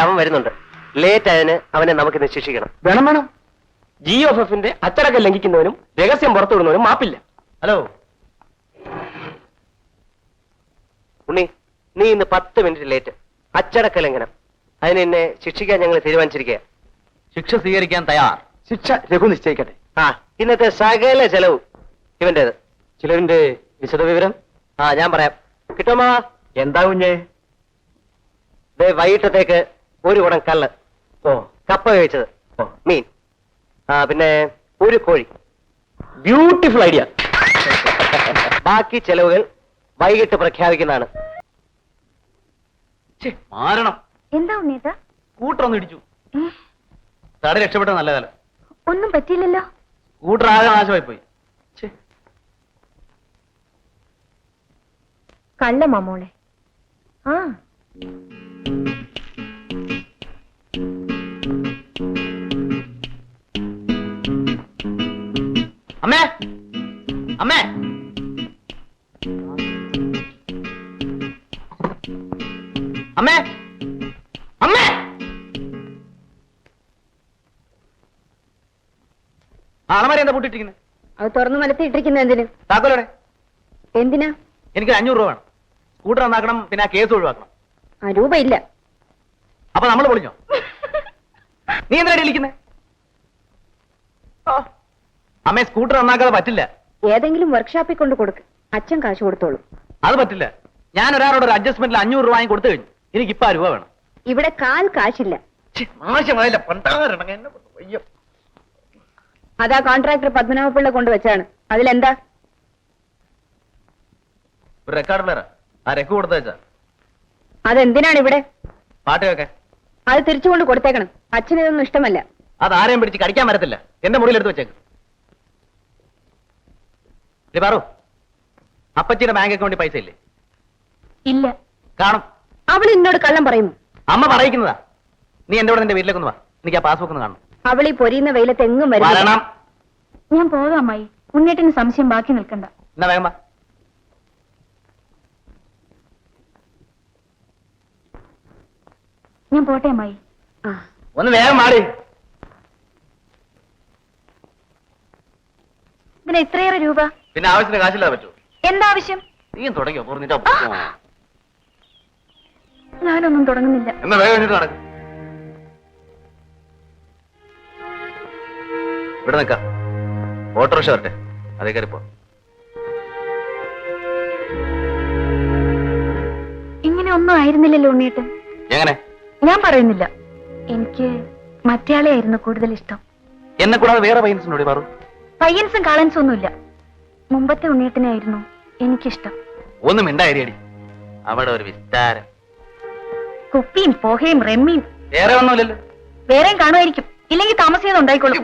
അവൻ വരുന്നുണ്ട്. ലേറ്റ് ആയതിന് അവനെ നമുക്ക് ശിക്ഷിക്കണം. വേണം. GOFFന്റെ അച്ചടക്കം ലംഘിക്കുന്നവനും രഹസ്യം പുറത്തുവിടുന്നവനും മാപ്പില്ല. ഹലോ ഉണ്ണി, നീ ഇന്ന് 10 മിനിറ്റ് ലേറ്റ്. അച്ചടക്ക ലംഘനം. അതിന് എന്നെ ശിക്ഷിക്കാൻ ഞങ്ങൾ തീരുമാനിച്ചിരിക്കുക. ശിക്ഷ സ്വീകരിക്കാൻ തയ്യാർ. ശിക്ഷ രഘു നിശ്ചയിക്കട്ടെ. ഇന്നത്തെ സകല ചെലവും ഇവന്റേത്. ചിലവിന്റെ വിശദവിവരം ഞാൻ പറയാം. കിട്ടുമോ? എന്താ കുഞ്ഞേ? വൈകിട്ടത്തേക്ക് 1 കുടം കള്ള്, കപ്പ കഴിച്ചത്, മീൻ, പിന്നെ 1 കോഴി. Beautiful idea. ബാക്കി ചെലവുകൾ വൈകിട്ട് പ്രഖ്യാപിക്കുന്നതാണ്. മാരണം. എന്താ ഉണ്ണീട്ടാ? സ്കൂട്ടറൊന്നും ഇടിച്ചു. തടി രക്ഷപ്പെട്ട നല്ല കാലം. ഒന്നും പറ്റിയില്ലല്ലോ. സ്കൂട്ടർ ആകെ നാശമായി പോയി. കള്ള മാമോളെ. അമ്മേ, അമ്മേ, അമ്മേ, അമ്മേ. അളമാരി എന്താ പൂട്ടിട്ടിരിക്കുന്നത്? അത് തുറന്നു മലത്തിട്ടിരിക്കുന്ന എന്തിന്? താക്കോലോടെ. എന്തിനാ? എനിക്ക് 500 രൂപ വേണം. സ്കൂട്ടർ നന്നാക്കണം, പിന്നെ ആ കേസ് ഒഴിവാക്കണം. രൂപ ഇല്ല. അപ്പൊ നമ്മൾ പൊളിഞ്ഞോ? നീ എന്തിനാ ഇരിക്കുന്നേ? അമ്മേ, സ്കൂട്ടർ നന്നാക്കാതെ പറ്റില്ല. ഏതെങ്കിലും വർക്ക്ഷോപ്പിൽ കൊണ്ട് കൊടുക്ക്. അച്ഛൻ കാശ് കൊടുത്തോളൂ. അത് പറ്റില്ല. ഞാൻ ഒരാളോട് ഒരു അഡ്ജസ്റ്റ്മെന്റിൽ 500 രൂപ വാങ്ങി കൊടുത്തു കഴിഞ്ഞു. എനിക്ക് ഇപ്പൊ രൂപ വേണം. ഇവിടെ കാശില്ല. അതാ കോൺട്രാക്ടർ പത്മനാഭപിള്ള കൊണ്ടുവച്ചാണ്. അതിലെന്താ? ഒരു റെക്കോർഡ് പ്ലെയർ. ആ റെക്ക് കൊടുത്തേച്ചാ. അതെന്തിനാണ് ഇവിടെ? പാട്ട് കേൾക്കാൻ. അത് തിരിച്ചുകൊണ്ട് കൊടുത്തേക്കണം. അച്ഛന് ഇതൊന്നും ഇഷ്ടമല്ല. അത് ആരെയും പിടിച്ച് കടിക്കാൻ വരത്തില്ല. എന്റെ മുറിയിൽ എടുത്ത് വെച്ചേക്ക്. പറു, അപ്പച്ചിയുടെ ബാങ്ക് അക്കൗണ്ടിൽ പൈസ ഇല്ലേ? ഇല്ല. കാണും. അവൾ എന്നോട് കള്ളം പറയുന്നു. അമ്മ പറയിക്കുന്നതാ. നീ എന്റെ കൂടെ നിന്റെ വീട്ടിലേക്കൊന്ന് വാ. എനിക്ക് ആ പാസ്ബുക്ക് ഒന്ന് കാണണം. അവളീ പൊരിയുന്ന വെയിലത്ത് എങ്ങും വരണം. ഞാൻ പോകാം അമ്മായി. ഉണ്ണേട്ടിന് സംശയം ബാക്കി നിൽക്കണ്ട. എന്നാ വേഗം വാ. ഞാൻ പോട്ടെ അമ്മായി. ഒന്ന് വേഗം മാറി. ഇതിന് എത്രയേറെ രൂപ? പിന്നെ ആവശ്യത്തിന് കാശില്ലാതെ പറ്റൂ. എന്താവശ്യം? നീ തുടങ്ങിയോ? പറഞ്ഞിട്ടോ. ഞാനൊന്നും തുടങ്ങുന്നില്ല. എന്നാ വേഗം കഴിഞ്ഞിട്ട് നടക്കും. ഇവിടെ നിൽക്കാം. ഓട്ടോറിക്ഷ വരട്ടെ, അതേ കയറിപ്പോ. ഇങ്ങനെ ഒന്നും ആയിരുന്നില്ലല്ലോ ഉണ്ണീട്ടൻ. എങ്ങനെ? ഞാൻ പറയുന്നില്ല. എനിക്ക് മറ്റേയാളെ ആയിരുന്നു കൂടുതൽ ഇഷ്ടം. എന്നെ കൂടാതെ വേറെ പയ്യൻസിനോട് പറ. പയ്യൻസും കാളൻസും ഒന്നുമില്ല. മുമ്പത്തെ ഉണ്ണീട്ടനായിരുന്നു എനിക്കിഷ്ടം. ഒന്നും മിണ്ടായിരിയടി. അവിടെ ഒരു വിസ്താരം. കുപ്പിയും പോഹയും റെമ്മിയും. വേറെ ഒന്നുമില്ലല്ലോ. വേറെയും കാണുമായിരിക്കും. ഇല്ലെങ്കിൽ താമസിയാതെ ഉണ്ടായിക്കോളും.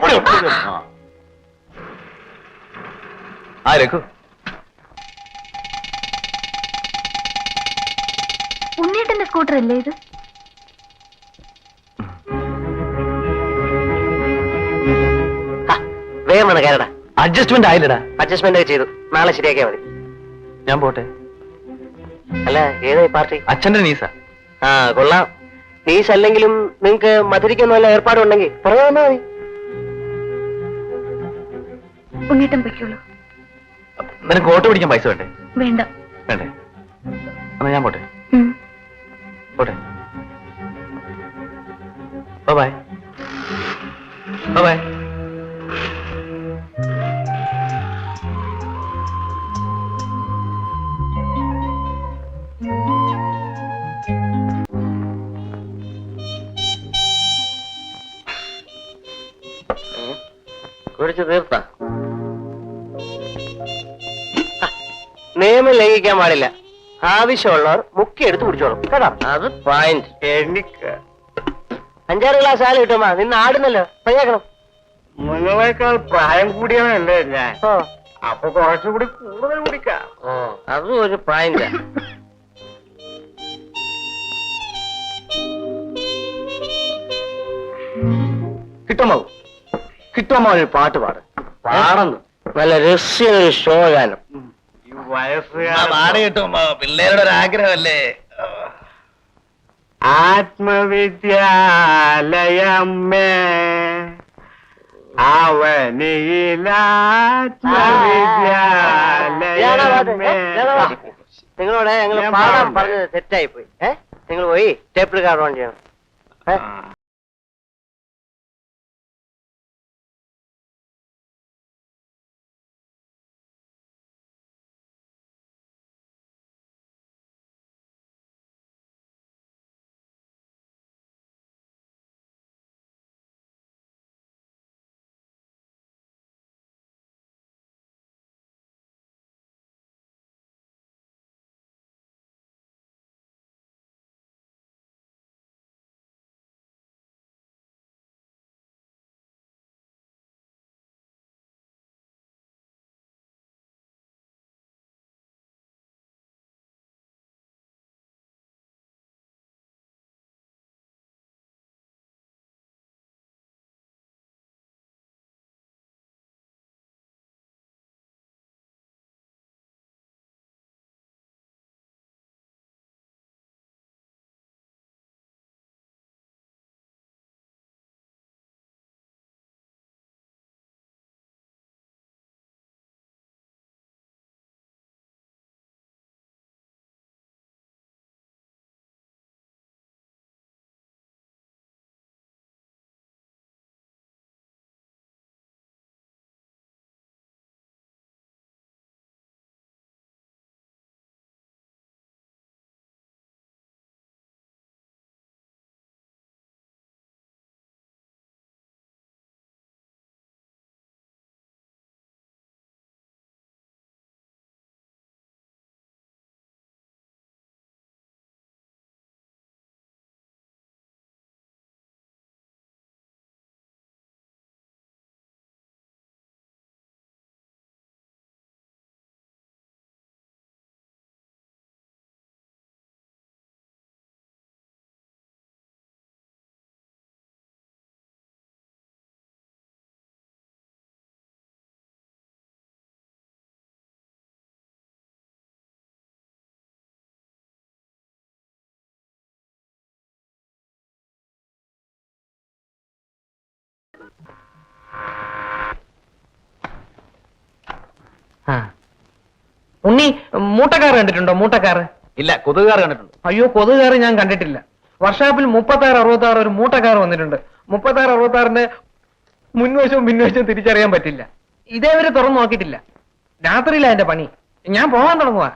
ഉണ്ണീട്ടന്റെ സ്കൂട്ടർ അല്ലേ ഇത്? വേഗമാണ് കേരടാ. അഡ്ജസ്റ്റ്മെന്റ് ആയില്ലടാ. അഡ്ജസ്റ്റ്മെന്റ് ചെയ്തു. നാളെ ശരിയാക്കിയാ മതി. ഞാൻ പോട്ടെ. അല്ല, ഏതായി പാർട്ടി? അച്ഛന്റെ നീസ. കൊള്ളാം. നീസ് അല്ലെങ്കിലും നിങ്ങക്ക് മധുരിക്കുന്ന വല്ല ഏർപ്പാടുണ്ടെങ്കിൽ പറയാ മതി. ഉണ്ണീട്ടൻ പൊയ്ക്കോളൂ. നിനക്ക് ഓട്ടോ പിടിക്കാൻ പൈസ വേണ്ടേ? വേണ്ട. വേണ്ടേ? എന്നാ ഞാൻ പോട്ടെ. പോട്ടെ. Bye bye. കുറിച്ച് തീർത്ത നിയമം ലംഘിക്കാൻ പാടില്ല. ആവശ്യമുള്ളവർ മുക്കിയെടുത്ത് കുടിച്ചോളും കേട്ടോ. അത് പോയിന്റ്. എനിക്ക് 5-6 ഗ്ലാസ് ആല് കിട്ടുമ്പോ നിന്ന് ആടുന്നല്ലോ. പയ്യാക്കണം. നിങ്ങളെക്കാൾ പ്രായം കൂടിയവനല്ലേ ഞാൻ. അപ്പൊ കുറച്ചുകൂടി കൂടുതൽ കുടിക്കാം. അതും ഒരു പോയിന്റ്. കിട്ടുമോ? കിട്ടുമോ? ഒരു പാട്ട് പാട്. പാടുന്നു. നല്ല രഹസ്യ ഒരു ഷോ ഗാനം. പാട് കിട്ടുമ്പോ പിള്ളേരുടെ ഒരു ആഗ്രഹമല്ലേ. ആത്മവിദ്യാലയമ്മേ അവനിയിലാത്മവിദ്യാലയമേ. നിങ്ങളോട് ഞങ്ങൾ പാടാൻ പറഞ്ഞത് തെറ്റായി പോയി. നിങ്ങൾ പോയി ടേപ്പിൾ കാർഡ് ഓൺ ചെയ്യണം. ഉണ്ണി മൂട്ടക്കാർ കണ്ടിട്ടുണ്ടോ? മൂട്ടക്കാർ ഇല്ല, കൊതുകുകാർ കണ്ടിട്ടുണ്ട്. അയ്യോ, കൊതുകാർ ഞാൻ കണ്ടിട്ടില്ല. വർഷാപ്പിൽ 36-66 ഒരു മൂട്ടക്കാർ വന്നിട്ടുണ്ട്. 36-66ന്റെ മുൻവശവും പിൻവശവും തിരിച്ചറിയാൻ പറ്റില്ല. ഇതേവരെ തുറന്നു നോക്കിയിട്ടില്ല. രാത്രിയില എന്റെ പണി. ഞാൻ പോകാൻ തുടങ്ങുക.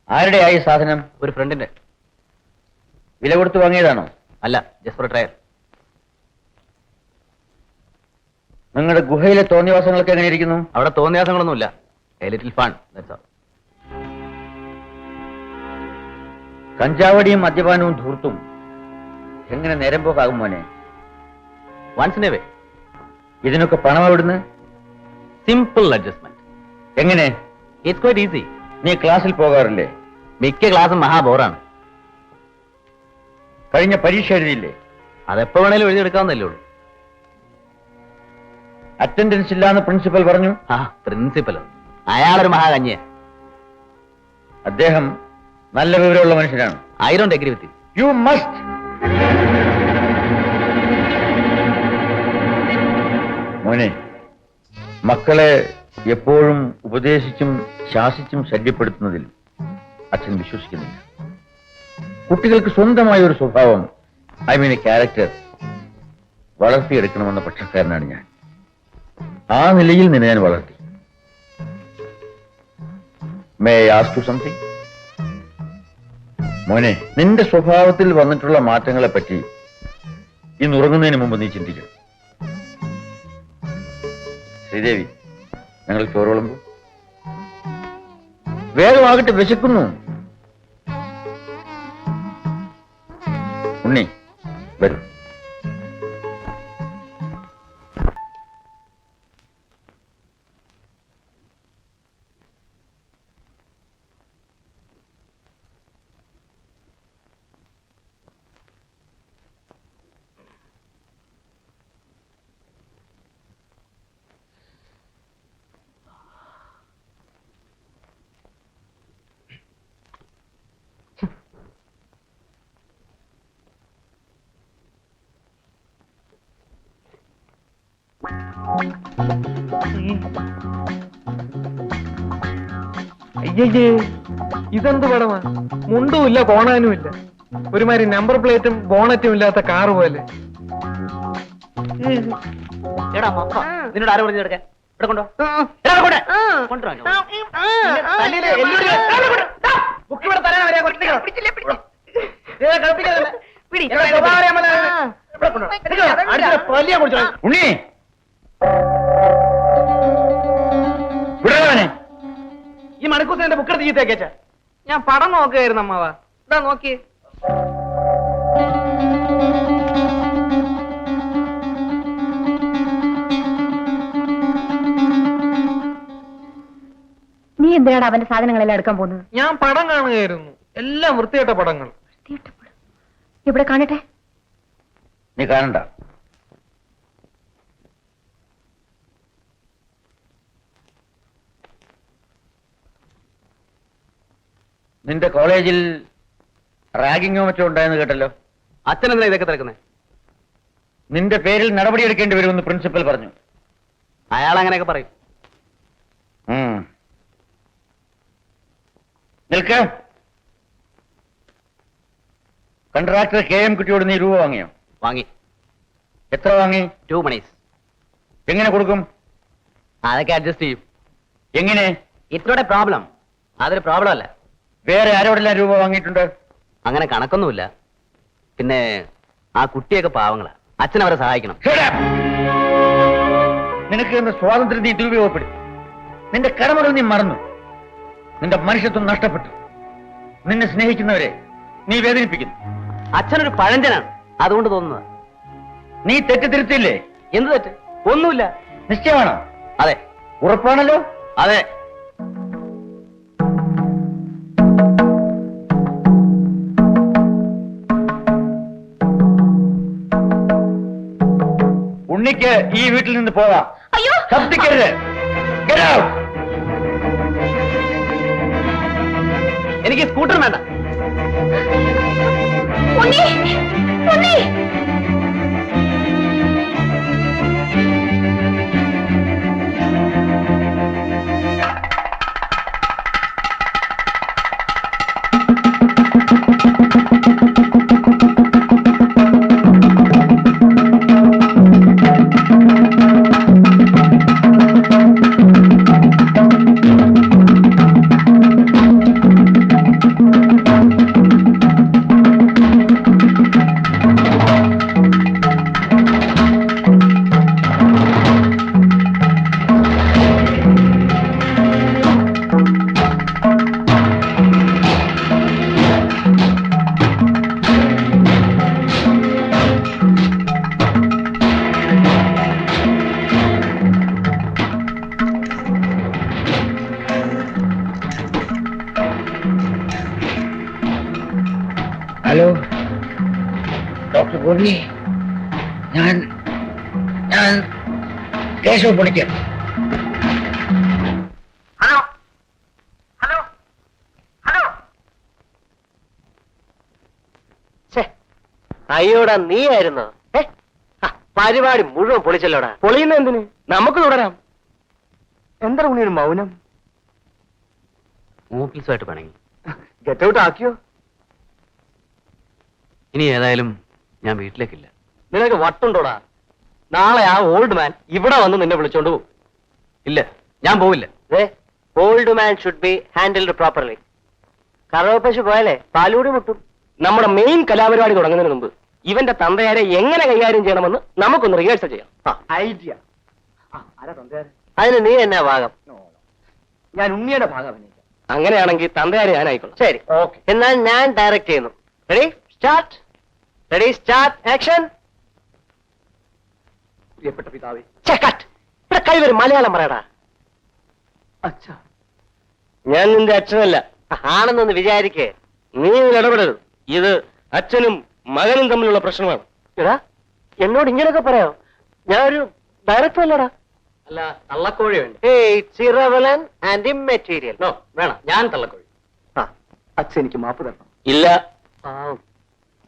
ആരുടെയായി സാധനം? ഒരു ഫ്രണ്ടിന്റെ. വില കൊടുത്ത് വാങ്ങിയതാണോ? അല്ല, ജസ്റ്റ് ഫോർ ട്രയൽ. നിങ്ങളുടെ ഗുഹയിലെ തോന്നിവാസങ്ങളൊക്കെ എങ്ങനെ ഇരിക്കുന്നു? അവിടെ തോന്നിയാസങ്ങളൊന്നുമില്ല. A little fun, that's all. കഞ്ചാവടിയും മദ്യപാനവും ധൂർത്തും എങ്ങനെ നേരം പോക്കാകും മോനെ? Once in a way. ഇതിനൊക്കെ പണം എവിടുന്ന്? Simple adjustment. എങ്ങനെ? It's quite easy. നീ ക്ലാസ്സിൽ പോകാറില്ലേ? മിക്ക ക്ലാസ്സും മഹാബോറാണ്. കഴിഞ്ഞ പരീക്ഷ എഴുതിയില്ലേ? അതെപ്പോ വേണേലും എഴുതിയെടുക്കാവുന്നല്ലേ ഉള്ളൂ. അറ്റൻഡൻസ് ഇല്ലാന്ന് പ്രിൻസിപ്പൽ പറഞ്ഞു. ആ പ്രിൻസിപ്പലോ? അയാളൊരു മഹാകന്യ. അദ്ദേഹം നല്ല വിവരമുള്ള മനുഷ്യനാണ്. I don't agree with you must. മോനെ, മക്കളെ എപ്പോഴും ഉപദേശിച്ചും ശാസിച്ചും ശല്യപ്പെടുത്തുന്നതിൽ അച്ഛൻ വിശ്വസിക്കുന്നില്ല. കുട്ടികൾക്ക് സ്വന്തമായ ഒരു സ്വഭാവം, ഐ മീൻ എ ക്യാരക്ടർ, വളർത്തിയെടുക്കണമെന്ന പക്ഷക്കാരനാണ് ഞാൻ. ആ നിലയിൽ നിന്നെ ഞാൻ വളർത്തി. May I ask you something? മോനെ, നിന്റെ സ്വഭാവത്തിൽ വന്നിട്ടുള്ള മാറ്റങ്ങളെ പറ്റി ഇന്ന് ഉറങ്ങുന്നതിന് മുമ്പ് നീ ചിന്തിക്കണം. ശ്രീദേവി, ഞങ്ങൾ ചോറ് വിളമ്പൂ. വേഗമാകട്ടെ, വിശക്കുന്നു. ഉണ്ണി, വരൂ. അയ്യേ, ഇതെന്ത് പടമാ? മുണ്ടുമില്ല, കോണാനുമില്ല. ഒരുമാതിരി നമ്പർ പ്ലേറ്റും ബോണറ്റും ഇല്ലാത്ത കാറ് പോലെ. എടാ മക്ക, നിന്നോട് ആര് പറഞ്ഞു എടുക്കാൻ? ഇവിടെ കൊണ്ടോ? എടാ, ഇവിടെ കൊണ്ടുവാ. ഉണ്ണി, വിടവനെ. ഈ മണിക്കൂസ് എന്റെ ബുക്കെടുത്ത് ചീത്തേക്കേച്ച. ഞാൻ പടം നോക്കുകയായിരുന്നു അമ്മാവ. ഇതാ നോക്കി. നീ എന്തിനാണ് അവന്റെ സാധനങ്ങളെല്ലാം എടുക്കാൻ പോകുന്നത്? ഞാൻ പടം കാണുകയായിരുന്നു. എല്ലാം വൃത്തികെട്ട പടങ്ങൾ. ഇവിടെ കാണട്ടെ. നീ കാണണ്ട. നിന്റെ കോളേജിൽ റാഗിങ്ങോ മറ്റോ ഉണ്ടായെന്ന് കേട്ടല്ലോ. അച്ഛനെന്താ ഇതൊക്കെ തിരക്കുന്നേ? നിന്റെ പേരിൽ നടപടിയെടുക്കേണ്ടി വരുമെന്ന് പ്രിൻസിപ്പൽ പറഞ്ഞു. അയാൾ അങ്ങനെയൊക്കെ പറയും. നിൽക്ക. കൺട്രാക്ടർ KM കുട്ടിയോട് നീ രൂപ വാങ്ങിയോ? വാങ്ങി. എത്ര വാങ്ങി? 2 മണീസ്. എങ്ങനെ കൊടുക്കും? അതൊക്കെ അഡ്ജസ്റ്റ് ചെയ്യും. എങ്ങനെ? ഇത്രയുടെ പ്രോബ്ലം അതൊരു പ്രോബ്ലം അല്ല. വേറെ ആരോടെല്ലാം രൂപ വാങ്ങിയിട്ടുണ്ട്? അങ്ങനെ കണക്കൊന്നുമില്ല. പിന്നെ ആ കുട്ടിയൊക്കെ പാവങ്ങളാ. അച്ഛൻ അവരെ സഹായിക്കണം. നിനക്ക് എന്ന സ്വാതന്ത്ര്യം നീ ദുരുപയോഗപ്പെടുത്തി. നിന്റെ കടമകൾ നീ മറന്നു. നിന്റെ മനുഷ്യത്വം നഷ്ടപ്പെട്ടു. നിന്നെ സ്നേഹിക്കുന്നവരെ നീ വേദനിപ്പിക്കുന്നു. അച്ഛനൊരു പഴഞ്ചനാണ്, അതുകൊണ്ട് തോന്നുന്നത്. നീ തെറ്റ് തിരുത്തില്ലേ? എന്ത് തെറ്റ്? ഒന്നുമില്ല. നിശ്ചയമാണോ? അതെ. ഉറപ്പാണല്ലോ? അതെ. ഉണ്ണിക്ക് ഈ വീട്ടിൽ നിന്ന് പോകാം. ശബ്ദിക്കരുത്. Get out. എനിക്ക് സ്കൂട്ടർ വേണ്ട. ഹലോ ഡോക്ടർ ഗോപി, ഞാൻ Keshava Panicker. Hello hello hello. അയ്യോടാ, നീ ആയിരുന്നോ? പരിപാടി മുഴുവൻ പൊളിച്ചല്ലോടാ. പൊളിയുന്ന എന്തിന്? നമുക്ക് തുടരാം. എന്താ ഉണ്ണി ഒരു മൗനം? ഓഫീസുമായിട്ട് പണങ്ങി. ഗെറ്റ് ഔട്ട് ആക്കിയോ? ഇനി ഏതായാലും ഞാൻ വീട്ടിലേക്കില്ല. നിനക്ക് വട്ടുണ്ടോടാ? നാളെ ആ ഓൾഡ് മാൻ ഇവിടെ വന്ന് നിന്നെ വിളിച്ചോണ്ട് പോകും. ഇല്ല, ഞാൻ പോവില്ല. Old man should be handled properly. കറവപ്പശു പോയാലേ പാലൂടി മുട്ടും. നമ്മുടെ മെയിൻ കലാപരിപാടി തുടങ്ങുന്നതിന് മുമ്പ് ഇവന്റെ തന്തയാരെ എങ്ങനെ കൈകാര്യം ചെയ്യണമെന്ന് നമുക്കൊന്ന് റിഹേഴ്സൽ ചെയ്യാം. ഐഡിയ. അതിന് നീ എന്നാ ഭാഗം? ഞാൻ ഉണ്ണിയുടെ ഭാഗം അഭിനയിക്കാം. അങ്ങനെയാണെങ്കിൽ തന്തയാരെ ഞാനായിക്കോളാം. ശരി, ഓക്കെ. എന്നാൽ ഞാൻ ഡയറക്റ്റ് ചെയ്യുന്നു. Ready, start. Ready start action. പ്രിയപ്പെട്ട പിതാവേ. ഇവിടെ കഴിവരും മലയാളം പറയടാ. അച്ഛ, ഞാൻ നിന്റെ അച്ഛനല്ല. ആണെന്നൊന്ന് വിചാരിക്കേ. നീ ഇതിൽ ഇടപെടരുത്. ഇത് അച്ഛനും മകനും തമ്മിലുള്ള പ്രശ്നമാണ്. എടാ എന്നോട് ഇങ്ങനെയൊക്കെ പറയാോ? ഞാനൊരു ഡയറക്ടർ അല്ലടാ. അല്ല, തള്ളക്കോഴി വേണ്ട. It's irrelevant and immaterial. No, വേണം. ഞാൻ തള്ളക്കോഴി. അച്ഛൻ എനിക്ക് മാപ്പ് തരണം. ഇല്ല.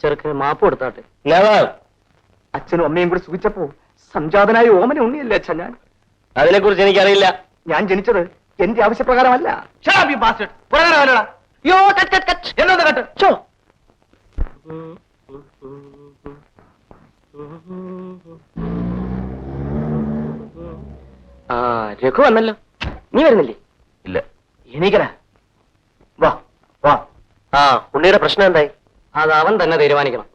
ചെറുക്കിന് മാപ്പ് കൊടുത്താട്ടെ. നെവർ. അച്ഛനും അമ്മയും കൂടെ സുഖിച്ചപ്പോ സംജാതനായ ഓമന ഉണ്ണിയല്ലേ അച്ഛൻ ഞാൻ. അതിനെക്കുറിച്ച് എനിക്കറിയില്ല. ഞാൻ ജനിച്ചത് എന്റെ ആവശ്യപ്രകാരമല്ല. ആ, രഘു വന്നല്ലോ. നീ വരുന്നില്ലേ? ഇല്ല. എണീക്കടാ, വാ വാ. ആ ഉണ്ണിയുടെ പ്രശ്നം എന്തായി? അത് അവൻ തന്നെ തീരുമാനിക്കണം.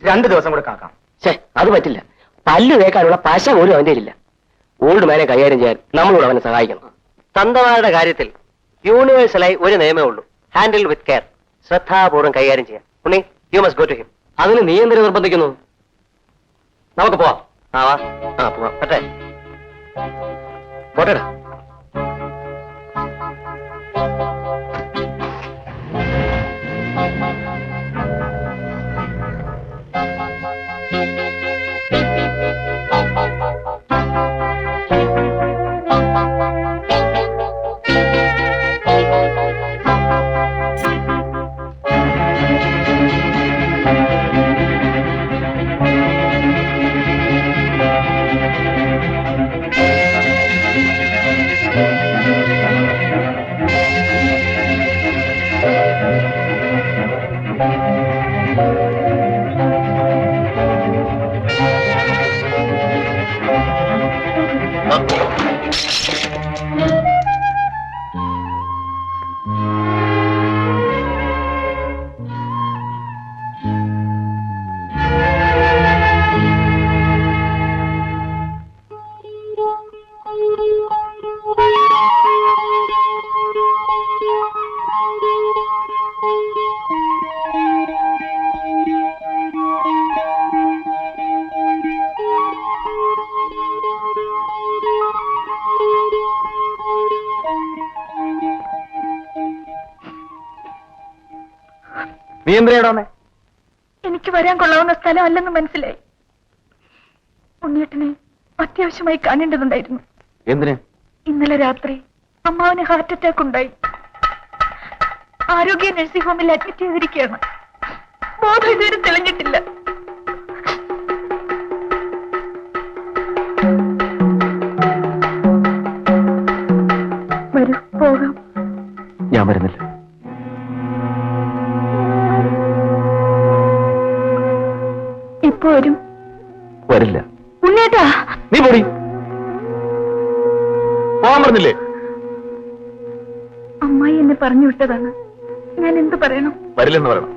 2 ദിവസം കൂടെ കാക്കാം. ഛേ, അത് പറ്റില്ല. പല്ല് തേക്കാനുള്ള പശ പോലും അവന്റെ ഇല്ല. ഓൾഡ് മാനെ കൈകാര്യം ചെയ്യാൻ നമ്മളോട് അവനെ സഹായിക്കണം. തന്തമാരുടെ കാര്യത്തിൽ യൂണിവേഴ്സലായി ഒരു നിയമമേ ഉള്ളൂ. Handle with care. ശ്രദ്ധാപൂർവ്വം കൈകാര്യം ചെയ്യാൻ. Unni, you must go to him. അതിന് നീ എന്തിനു നിർബന്ധിക്കുന്നു? നമുക്ക് പോവാം. ആ വാ. പോവാം. പറ്റേ. പോട്ടെടാ. നീ എന്തിനാണോ? എനിക്ക് വരാൻ കൊള്ളാവുന്ന സ്ഥലമല്ലെന്ന് മനസ്സിലായി. ഉണ്ണിയേട്ടനെ അത്യാവശ്യമായി കാണേണ്ടതുണ്ടായിരുന്നു. എന്തിന്? ഇന്നലെ രാത്രി അമ്മാവന് ഹാർട്ട് അറ്റാക്ക് ഉണ്ടായി. ആരോഗ്യ നഴ്സിംഗ് ഹോമിൽ അഡ്മിറ്റ് ചെയ്തിരിക്കുകയാണ്. ബോധം ഇതുവരെ തെളിഞ്ഞിട്ടില്ല. വരൂ, പോകാം. ഞാൻ വരുന്നില്ല. ഇപ്പൊ വരും. വരില്ല. ഉണ്ണേട്ടാ, നീ പോടി. പോകാൻ പറഞ്ഞില്ലേ? അമ്മായി എന്നെ പറഞ്ഞു വിട്ടതാണ്. ഞാൻ എന്ത് പറയണം? വരില്ലെന്ന് പറയണം.